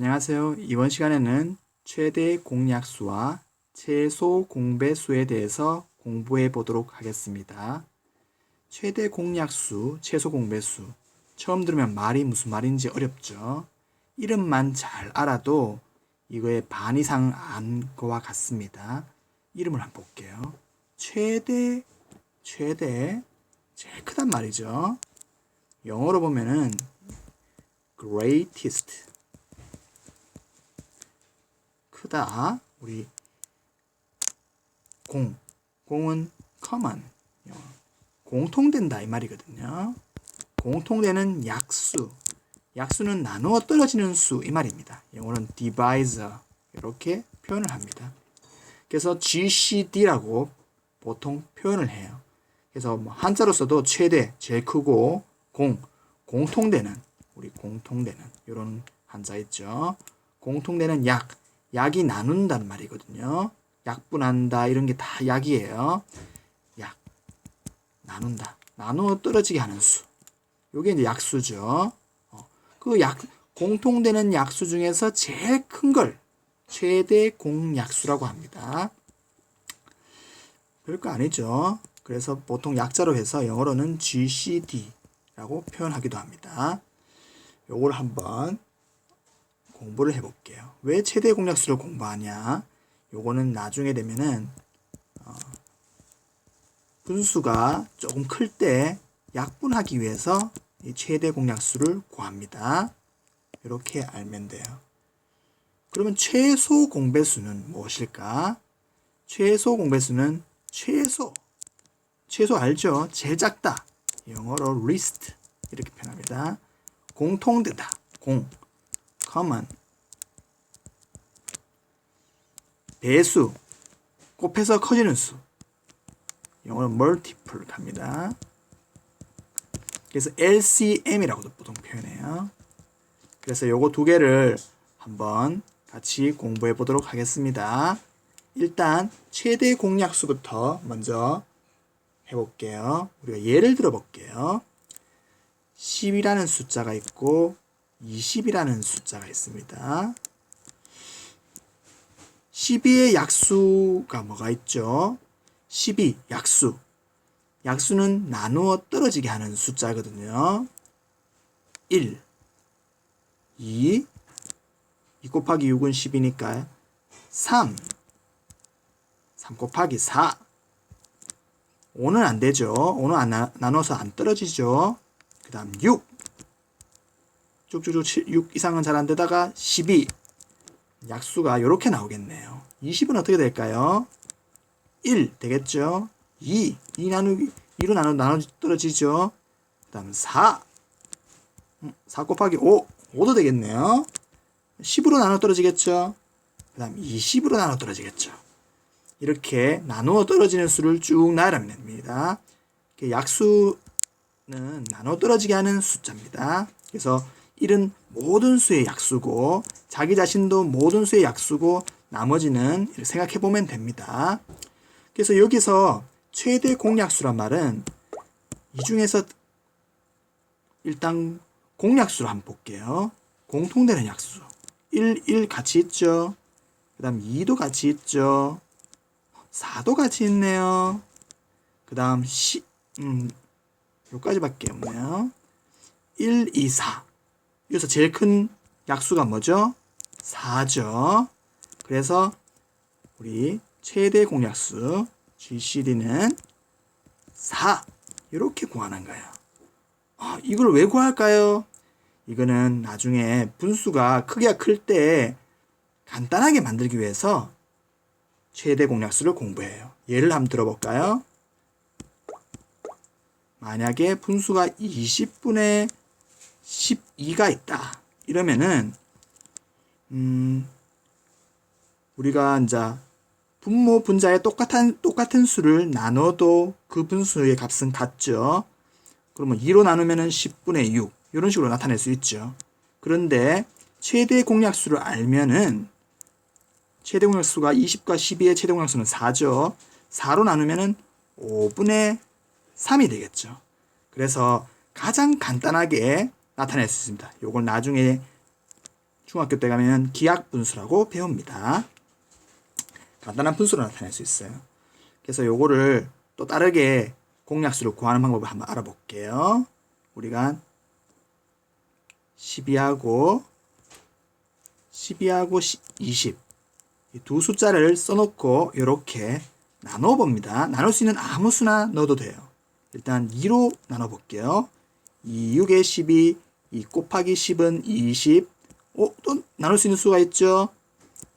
안녕하세요. 이번 시간에는 최대 공약수와 최소 공배수에 대해서 공부해 보도록 하겠습니다. 최대 공약수, 최소 공배수. 처음 들으면 말이 무슨 말인지 어렵죠? 이름만 잘 알아도 이거의 반 이상 안 거와 같습니다. 이름을 한번 볼게요. 최대, 제일 크단 말이죠. 영어로 보면은 greatest. 크다. 우리 공은 common, 공통된다 이 말이거든요. 공통되는 약수는 나누어 떨어지는 수 이 말입니다. 영어는 divisor 이렇게 표현을 합니다. 그래서 GCD라고 보통 표현을 해요. 그래서 뭐 한자로 써도 최대, 제일 크고 공통되는 이런 한자 있죠. 공통되는 약이 나눈다는 말이거든요. 약분한다 이런 게 다 약이에요. 약 나눈다, 나누어 떨어지게 하는 수. 요게 이제 약수죠. 공통되는 약수 중에서 제일 큰 걸 최대 공약수라고 합니다. 별거 아니죠. 그래서 보통 약자로 해서 영어로는 GCD라고 표현하기도 합니다. 요걸 한번 공부를 해볼게요. 왜 최대 공약수를 공부하냐? 요거는 나중에 되면은 분수가 조금 클 때 약분하기 위해서 이 최대 공약수를 구합니다. 이렇게 알면 돼요. 그러면 최소 공배수는 무엇일까? 최소 공배수는 최소 알죠? 제일 작다. 영어로 least 이렇게 표현합니다. 공통되다. common. 배수, 곱해서 커지는 수. 영어로 multiple 합니다. 그래서 LCM이라고도 보통 표현해요. 그래서 요거 두 개를 한번 같이 공부해 보도록 하겠습니다. 일단 최대 공약수부터 먼저 해볼게요. 우리가 예를 들어 볼게요. 10이라는 숫자가 있고 20이라는 숫자가 있습니다. 12의 약수가 뭐가 있죠? 12 약수. 약수는 나누어 떨어지게 하는 숫자거든요. 1, 2 곱하기 6은 10이니까 3 곱하기 4. 5는 안 되죠. 5는 나눠서 안 떨어지죠. 그 다음 6 쭉쭉쭉 6 이상은 잘 안 되다가 12. 약수가 이렇게 나오겠네요. 20은 어떻게 될까요? 1 되겠죠. 2로 나눠 떨어지죠. 그 다음 4 곱하기 5도 되겠네요. 10으로 나눠 떨어지겠죠. 그 다음 20으로 나눠 떨어지겠죠. 이렇게 나누어 떨어지는 수를 쭉 나열하면 됩니다. 약수는 나누어 떨어지게 하는 숫자입니다. 그래서 1은 모든 수의 약수고 자기 자신도 모든 수의 약수고 나머지는 이렇게 생각해 보면 됩니다. 그래서 여기서 최대 공약수란 말은 이 중에서 일단 공약수로 한번 볼게요. 공통되는 약수 1 같이 있죠. 그 다음 2도 같이 있죠. 4도 같이 있네요. 그 다음 요까지밖에 없네요. 1, 2, 4. 여기서 제일 큰 약수가 뭐죠? 4죠. 그래서 우리 최대 공약수 GCD는 4 이렇게 구하는 거예요. 이걸 왜 구할까요? 이거는 나중에 분수가 크기가 클 때 간단하게 만들기 위해서 최대 공약수를 공부해요. 예를 한번 들어볼까요? 만약에 분수가 20분의 12가 있다. 이러면은 우리가 이제 분모 분자의 똑같은 수를 나눠도 그 분수의 값은 같죠. 그러면 2로 나누면은 10분의 6 이런 식으로 나타낼 수 있죠. 그런데 최대 공약수를 알면은 최대 공약수가 20과 12의 최대 공약수는 4죠. 4로 나누면은 5분의 3이 되겠죠. 그래서 가장 간단하게 나타낼 수 있습니다. 이걸 나중에 중학교 때 가면 기하 분수라고 배웁니다. 간단한 분수로 나타낼 수 있어요. 그래서 요거를 또 다르게 공약수를 구하는 방법을 한번 알아볼게요. 우리가 12하고 20 이 두 숫자를 써놓고 이렇게 나눠봅니다. 나눌 수 있는 아무 수나 넣어도 돼요. 일단 2로 나눠볼게요. 2, 6에 12, 2 곱하기 10은 20. 또 나눌 수 있는 수가 있죠.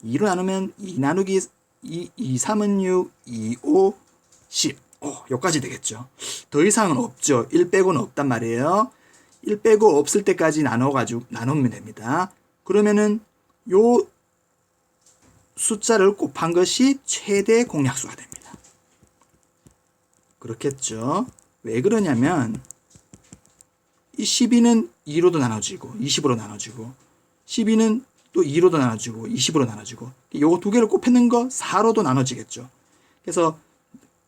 2로 나누면 2 나누기 2, 3은 6, 2, 5, 10. 여기까지 되겠죠. 더 이상은 없죠. 1 빼고는 없단 말이에요. 1 빼고 없을 때까지 나누면 됩니다. 그러면은 요 숫자를 곱한 것이 최대 공약수가 됩니다. 그렇겠죠. 왜 그러냐면 이 12는 2로도 나눠지고 20으로 나눠지고 12는 또 2로도 나눠지고 20으로 나눠지고 요거 두 개를 곱했는 거 4로도 나눠지겠죠. 그래서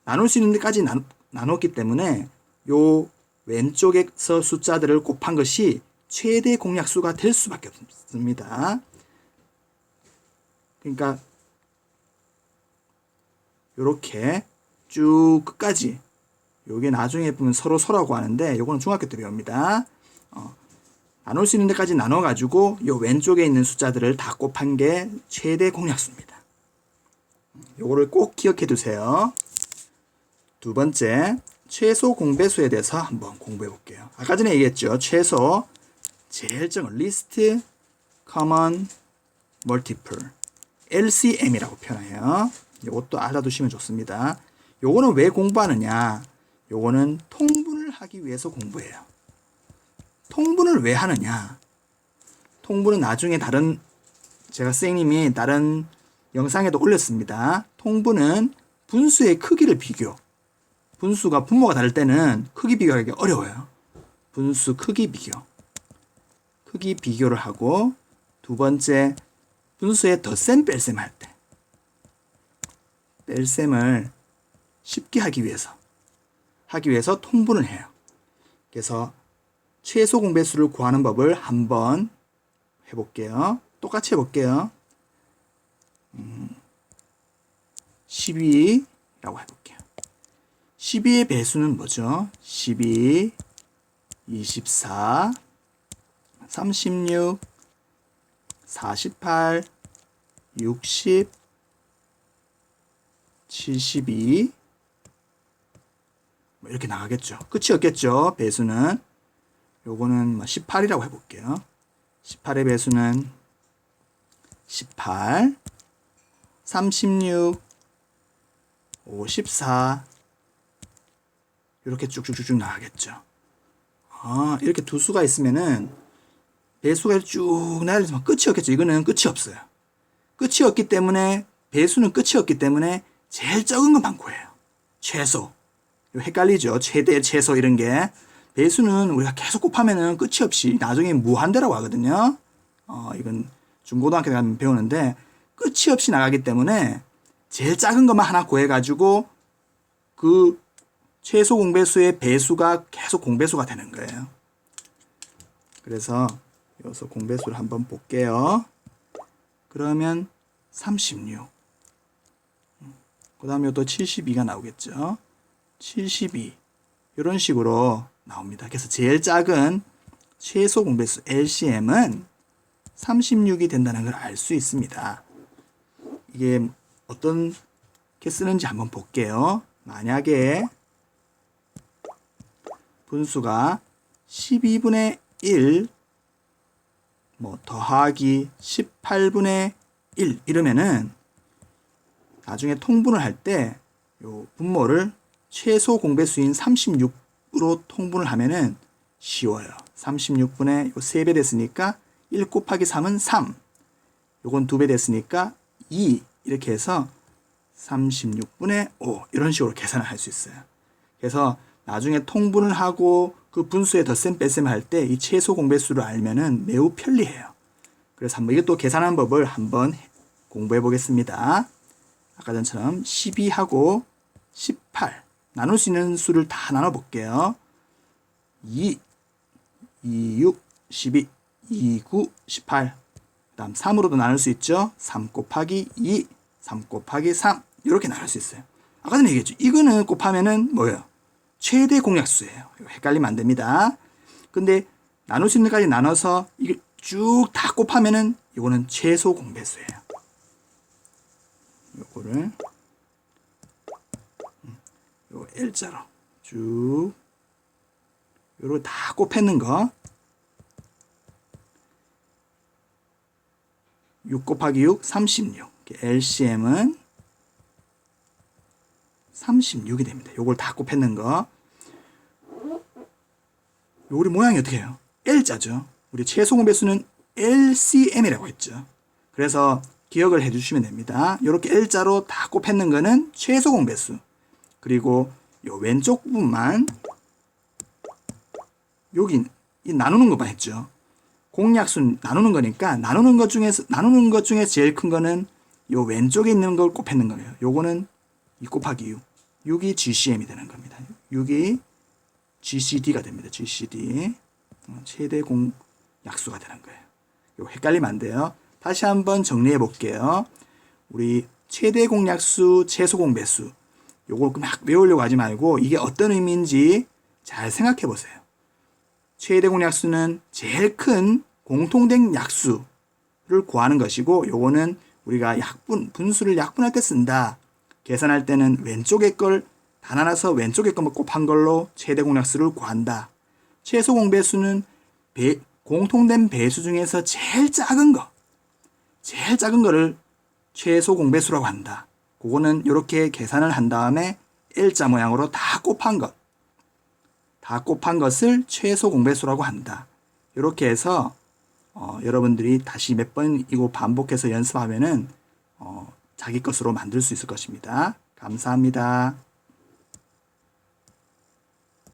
나눌 수 있는 데까지 나눴기 때문에 요 왼쪽에서 숫자들을 곱한 것이 최대 공약수가 될 수밖에 없습니다. 그러니까 요렇게 쭉 끝까지 요게 나중에 보면 서로라고 하는데 요거는 중학교 때 배웁니다. 나눌 수 있는 데까지 나눠가지고 요 왼쪽에 있는 숫자들을 다 곱한 게 최대 공약수입니다. 요거를 꼭 기억해 두세요. 두 번째, 최소 공배수에 대해서 한번 공부해 볼게요. 아까 전에 얘기했죠. 최소, 제일 적은 least common multiple, LCM이라고 표현해요. 이것도 알아두시면 좋습니다. 요거는 왜 공부하느냐? 요거는 통분을 하기 위해서 공부해요. 통분을 왜 하느냐? 통분은 나중에 제가 선생님이 다른 영상에도 올렸습니다. 통분은 분수의 크기를 분수가 분모가 다를 때는 크기 비교하기 어려워요. 분수 크기 비교를 하고, 두 번째, 분수의 덧셈 뺄셈 할 때 뺄셈을 쉽게 하기 위해서 통분을 해요. 그래서 최소 공배수를 구하는 법을 한번 해볼게요. 똑같이 해볼게요. 12라고 해볼게요. 12의 배수는 뭐죠? 12, 24, 36, 48, 60, 72 이렇게 나가겠죠. 끝이 없겠죠. 배수는. 요거는 18이라고 해볼게요. 18의 배수는 18, 36, 54 이렇게 쭉쭉쭉 나가겠죠. 이렇게 두 수가 있으면은 배수가 쭉 나가지만 끝이 없겠죠. 이거는 끝이 없어요. 끝이 없기 때문에 배수는 끝이 없기 때문에 제일 적은 것만 구해요. 최소. 헷갈리죠. 최대, 최소 이런 게. 배수는 우리가 계속 곱하면은 끝이 없이 나중에 무한대라고 하거든요. 이건 중고등학교 때 가면 배우는데 끝이 없이 나가기 때문에 제일 작은 것만 하나 구해가지고 그 최소 공배수의 배수가 계속 공배수가 되는 거예요. 그래서 여기서 공배수를 한번 볼게요. 그러면 36. 그 다음에 또 72가 나오겠죠. 72. 이런 식으로 나옵니다. 그래서 제일 작은 최소 공배수 LCM은 36이 된다는 걸 알 수 있습니다. 이게 어떻게 쓰는지 한번 볼게요. 만약에 분수가 12분의 1 더하기 18분의 1 이러면은 나중에 통분을 할 때 요 분모를 최소 공배수인 36으로 통분을 하면은 쉬워요. 36분의 3배 됐으니까 1 곱하기 3은 3. 요건 2배 됐으니까 2. 이렇게 해서 36분의 5 이런 식으로 계산을 할 수 있어요. 그래서 나중에 통분을 하고 그 분수의 덧셈 뺄셈을 할 때 이 최소 공배수를 알면은 매우 편리해요. 그래서 한번 이것도 계산하는 법을 한번 공부해 보겠습니다. 아까 전처럼 12하고 18 나눌 수 있는 수를 다 나눠 볼게요. 2, 6, 12, 2, 9, 18 다음 3으로도 나눌 수 있죠. 3 곱하기 2, 3 곱하기 3 이렇게 나눌 수 있어요. 아까 전에 얘기했죠. 이거는 곱하면은 뭐예요? 최대 공약수예요. 이거 헷갈리면 안 됩니다. 근데 나눌 수 있는 데까지 나눠서 이게 쭉 다 곱하면은 이거는 최소 공배수예요. 요거를 요 L자로 쭉 요거 다 곱했는 거 6 곱하기 6, 36. LCM은 36이 됩니다. 요걸 다 곱했는 거. 요리 모양이 어떻게 해요? L자죠. 우리 최소 공배수는 LCM이라고 했죠. 그래서 기억을 해주시면 됩니다. 이렇게 L자로 다 곱했는 거는 최소 공배수. 그리고 요 왼쪽 부분만 여기 이 나누는 것만 했죠. 공약수 나누는 거니까 나누는 것 중에 제일 큰 거는 요 왼쪽에 있는 걸 곱했는 거예요. 요거는 2 곱하기 6. 6이 GCM이 되는 겁니다. 6이 GCD가 됩니다. GCD. 최대 공약수가 되는 거예요. 요거 헷갈리면 안 돼요. 다시 한번 정리해 볼게요. 우리 최대 공약수, 최소 공배수. 요걸 막 외우려고 하지 말고 이게 어떤 의미인지 잘 생각해 보세요. 최대 공약수는 제일 큰 공통된 약수를 구하는 것이고 요거는 우리가 분수를 약분할 때 쓴다. 계산할 때는 왼쪽에 걸 다 나눠서 왼쪽에 것만 곱한 걸로 최대 공약수를 구한다. 최소 공배수는 공통된 배수 중에서 제일 작은 거를 최소 공배수라고 한다. 그거는 이렇게 계산을 한 다음에 L자 모양으로 다 곱한 것을 최소 공배수라고 한다. 이렇게 해서 여러분들이 다시 몇 번 이거 반복해서 연습하면은 자기 것으로 만들 수 있을 것입니다. 감사합니다.